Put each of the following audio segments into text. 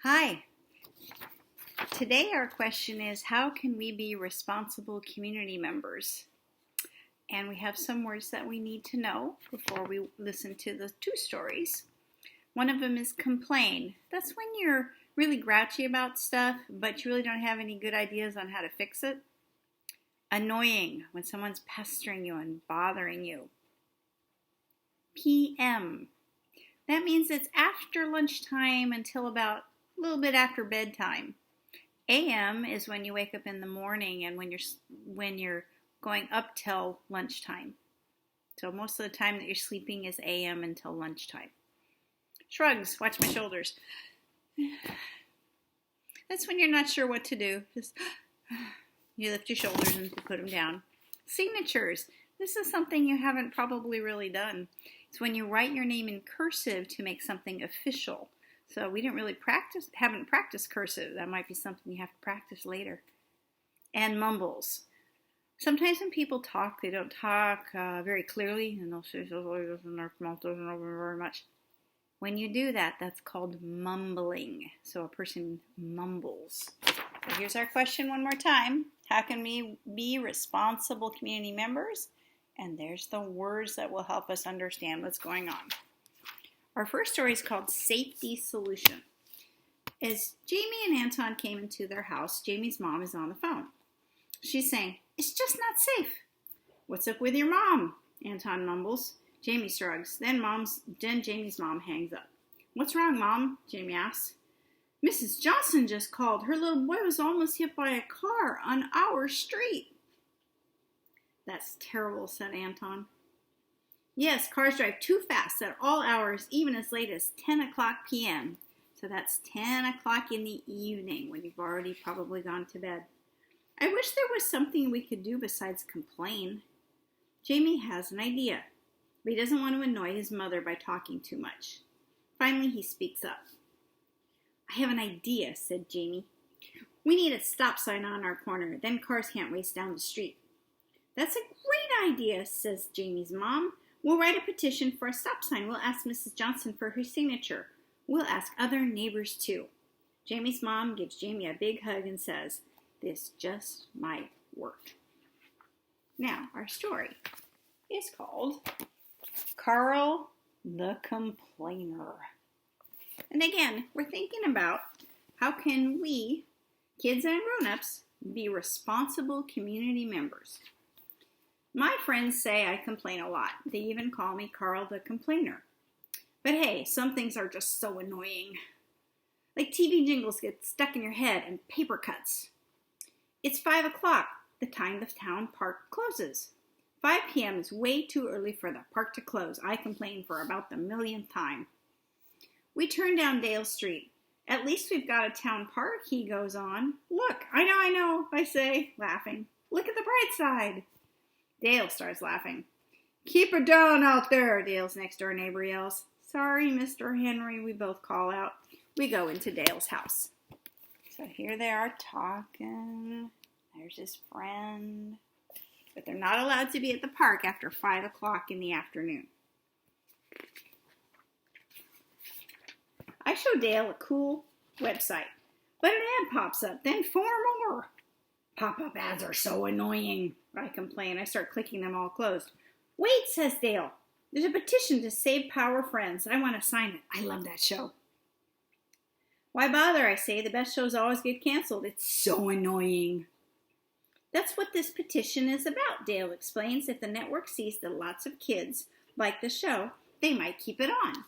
Hi. Today our question is, how can we be responsible community members? And we have some words that we need to know before we listen to the two stories. One of them is complain. That's when you're really grouchy about stuff, but you really don't have any good ideas on how to fix it. Annoying, when someone's pestering you and bothering you. PM. That means it's after lunchtime until about a little bit after bedtime. AM is when you wake up in the morning and when you're going up till lunchtime. So most of the time that you're sleeping is AM until lunchtime. Shrugs, watch my shoulders. That's when you're not sure what to do. Just you lift your shoulders and put them down. Signatures. This is something you haven't probably really done. It's when you write your name in cursive to make something official. So we haven't practiced cursive. That might be something you have to practice later. And mumbles. Sometimes when people talk, they don't talk very clearly, and they'll say, their mouth doesn't open very much. When you do that, that's called mumbling. So a person mumbles. So here's our question one more time. How can we be responsible community members? And there's the words that will help us understand what's going on. Our first story is called Safety Solution. As Jamie and Anton came into their house, Jamie's mom is on the phone. She's saying, "It's just not safe." "What's up with your mom?" Anton mumbles. Jamie shrugs. Then Jamie's mom hangs up. "What's wrong, Mom?" Jamie asks. "Mrs. Johnson just called. Her little boy was almost hit by a car on our street." "That's terrible," said Anton. "Yes, cars drive too fast at all hours, even as late as 10 o'clock p.m. So that's 10 o'clock in the evening when you've already probably gone to bed. I wish there was something we could do besides complain." Jamie has an idea, but he doesn't want to annoy his mother by talking too much. Finally, he speaks up. "I have an idea," said Jamie. "We need a stop sign on our corner, then cars can't race down the street." "That's a great idea," says Jamie's mom. "We'll write a petition for a stop sign. We'll ask Mrs. Johnson for her signature. We'll ask other neighbors too." Jamie's mom gives Jamie a big hug and says, "This just might work." Now, our story is called Carl the Complainer. And again, we're thinking about how can we, kids and grown-ups, be responsible community members. My friends say I complain a lot. They even call me Carl the Complainer. But hey, some things are just so annoying. Like TV jingles get stuck in your head and paper cuts. It's 5 o'clock, the time the town park closes. 5 p.m. is way too early for the park to close. I complain for about the millionth time. We turn down Dale Street. "At least we've got a town park," he goes on. "Look, I know, I say, laughing. "Look at the bright side." Dale starts laughing. "Keep it down out there," Dale's next door neighbor yells. "Sorry, Mr. Henry," we both call out. We go into Dale's house. So here they are talking. There's his friend. But they're not allowed to be at the park after 5 o'clock in the afternoon. I show Dale a cool website, but an ad pops up, then 4 more. "Pop-up ads are so annoying," I complain. I start clicking them all closed. "Wait," says Dale. "There's a petition to save Power Friends. I want to sign it. I love that show." "Why bother?" I say. "The best shows always get canceled. It's so annoying." "That's what this petition is about," Dale explains. "If the network sees that lots of kids like the show, they might keep it on."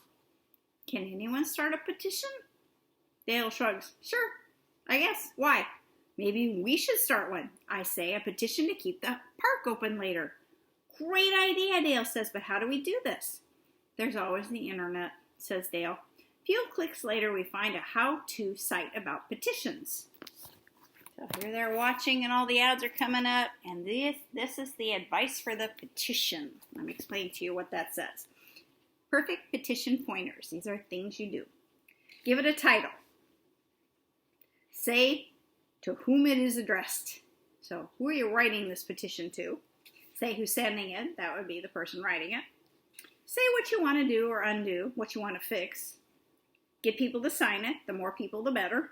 "Can anyone start a petition?" Dale shrugs. "Sure, I guess. Why?" "Maybe we should start one," I say. "A petition to keep the park open later." "Great idea," Dale says, "but how do we do this?" "There's always the internet," says Dale. A few clicks later, we find a how-to site about petitions. So here they're watching and all the ads are coming up, and this is the advice for the petition. Let me explain to you what that says. Perfect petition pointers. These are things you do. Give it a title. Say to whom it is addressed. So who are you writing this petition to? Say who's sending it. That would be the person writing it. Say what you want to do or undo, what you want to fix. Get people to sign it. The more people, the better.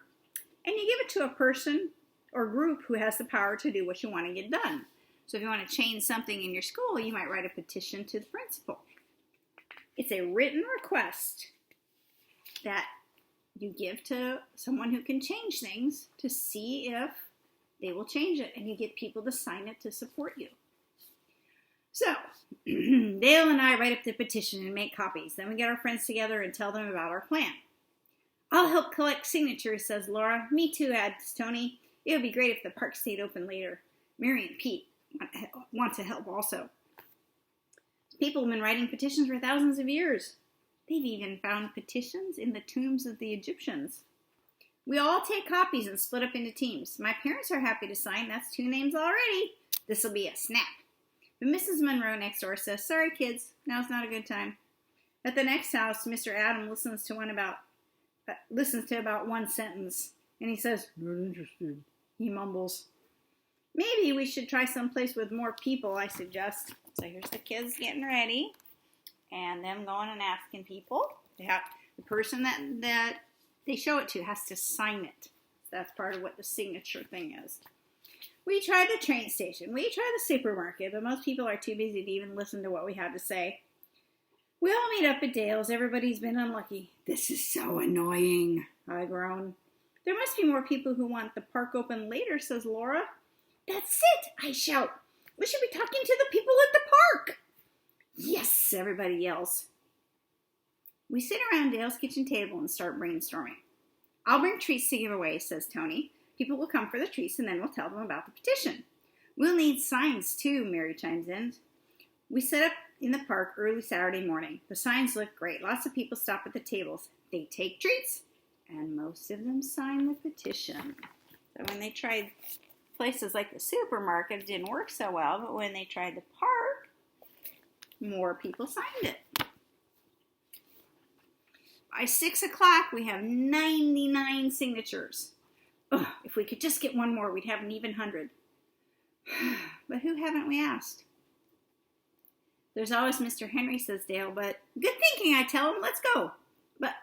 And you give it to a person or group who has the power to do what you want to get done. So if you want to change something in your school, you might write a petition to the principal. It's a written request that you give to someone who can change things to see if they will change it, and you get people to sign it to support you. So, Dale and I write up the petition and make copies. Then we get our friends together and tell them about our plan. I'll help collect signatures, says Laura. Me too, adds Tony. It would be great if the park stayed open later. Mary and Pete want to help also. People have been writing petitions for thousands of years. They've even found petitions in the tombs of the Egyptians. We all take copies and split up into teams. My parents are happy to sign. That's 2 names already. This'll be a snap. But Mrs. Monroe next door says, sorry kids, now's not a good time. At the next house, Mr. Adam listens to about one sentence, and he says, not interested. He mumbles. Maybe we should try someplace with more people, I suggest. So here's the kids getting ready, and them going and asking people. The person that they show it to has to sign it. That's part of what the signature thing is. We tried the train station. We tried the supermarket, but most people are too busy to even listen to what we had to say. We all meet up at Dale's. Everybody's been unlucky. This is so annoying, I groan. There must be more people who want the park open later, says Laura. That's it, I shout. We should be talking to the people at the park. Yes, everybody yells. We sit around Dale's kitchen table and start brainstorming. I'll bring treats to give away, says Tony. People will come for the treats, and then we'll tell them about the petition. We'll need signs, too, Mary chimes in. We set up in the park early Saturday morning. The signs look great. Lots of people stop at the tables. They take treats, and most of them sign the petition. So when they tried places like the supermarket, it didn't work so well, but when they tried the park, more people signed it. By 6 o'clock, we have 99 signatures. Ugh, if we could just get one more, we'd have an even 100. But who haven't we asked? There's always Mr. Henry, says Dale, but good thinking, I tell him. Let's go. But,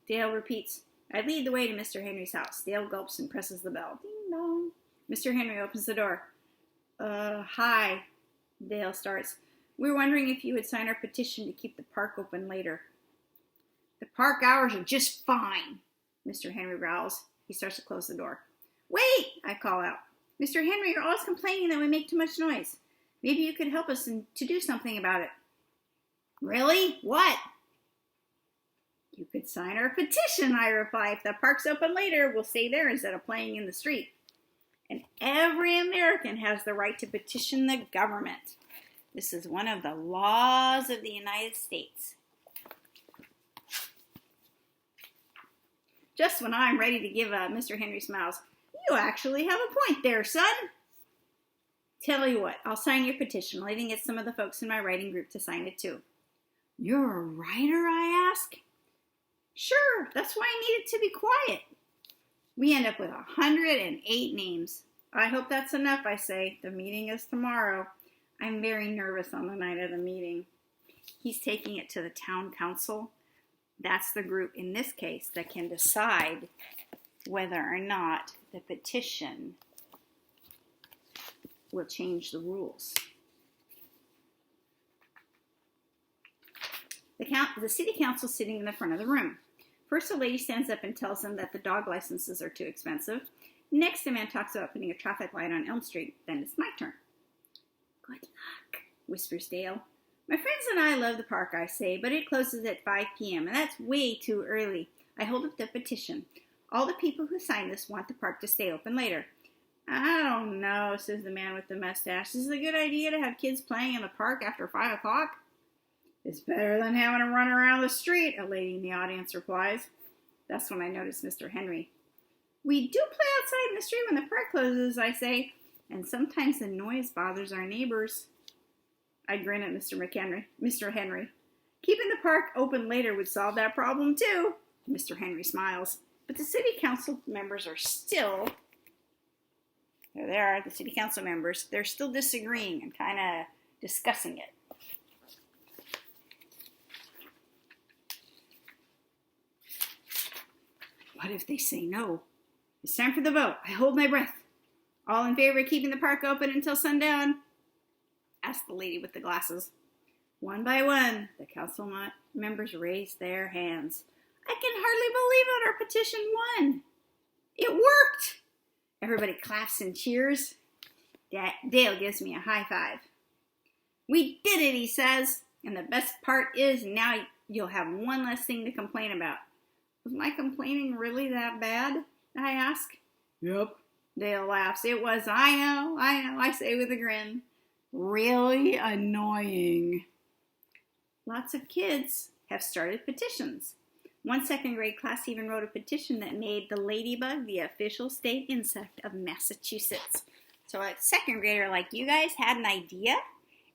Dale repeats. I lead the way to Mr. Henry's house. Dale gulps and presses the bell. Ding dong. Mr. Henry opens the door. Hi, Dale starts. We're wondering if you would sign our petition to keep the park open later. The park hours are just fine, Mr. Henry growls. He starts to close the door. Wait, I call out. Mr. Henry, you're always complaining that we make too much noise. Maybe you could help us to do something about it. Really? What? You could sign our petition, I reply. If the park's open later, we'll stay there instead of playing in the street. And every American has the right to petition the government. This is one of the laws of the United States. Just when I'm ready to give Mr. Henry smiles, you actually have a point there, son. Tell you what, I'll sign your petition. I'll even get some of the folks in my writing group to sign it too. You're a writer, I ask? Sure, that's why I needed to be quiet. We end up with 108 names. I hope that's enough, I say. The meeting is tomorrow. I'm very nervous on the night of the meeting. He's taking it to the town council. That's the group in this case that can decide whether or not the petition will change the rules. The city council is sitting in the front of the room. First, a lady stands up and tells them that the dog licenses are too expensive. Next, a man talks about putting a traffic light on Elm Street. Then it's my turn. Good luck, whispers Dale. My friends and I love the park, I say, but it closes at 5 p.m., and that's way too early. I hold up the petition. All the people who signed this want the park to stay open later. I don't know, says the man with the mustache. Is it a good idea to have kids playing in the park after 5 o'clock? It's better than having to run around the street, a lady in the audience replies. That's when I notice Mr. Henry. We do play outside in the street when the park closes, I say, and sometimes the noise bothers our neighbors. I grin at Mr. Henry. Keeping the park open later would solve that problem too. Mr. Henry smiles. But the city council members are still, there they are, the city council members, they're still disagreeing and kind of discussing it. What if they say no? It's time for the vote. I hold my breath. All in favor of keeping the park open until sundown? Asked the lady with the glasses. One by one, the council members raised their hands. I can hardly believe it. Our petition won. It worked. Everybody claps and cheers. Dale gives me a high five. We did it, he says. And the best part is now you'll have one less thing to complain about. Was my complaining really that bad? I ask. Yep. Dale laughs. It was. I know, I say with a grin. Really annoying. Lots of kids have started petitions. One second grade class even wrote a petition that made the ladybug the official state insect of Massachusetts. So a second grader like you guys had an idea,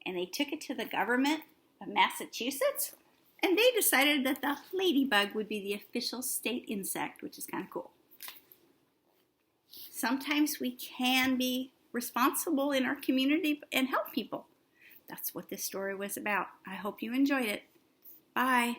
and they took it to the government of Massachusetts, and they decided that the ladybug would be the official state insect, which is kind of cool. Sometimes we can be responsible in our community and help people. That's what this story was about. I hope you enjoyed it. Bye.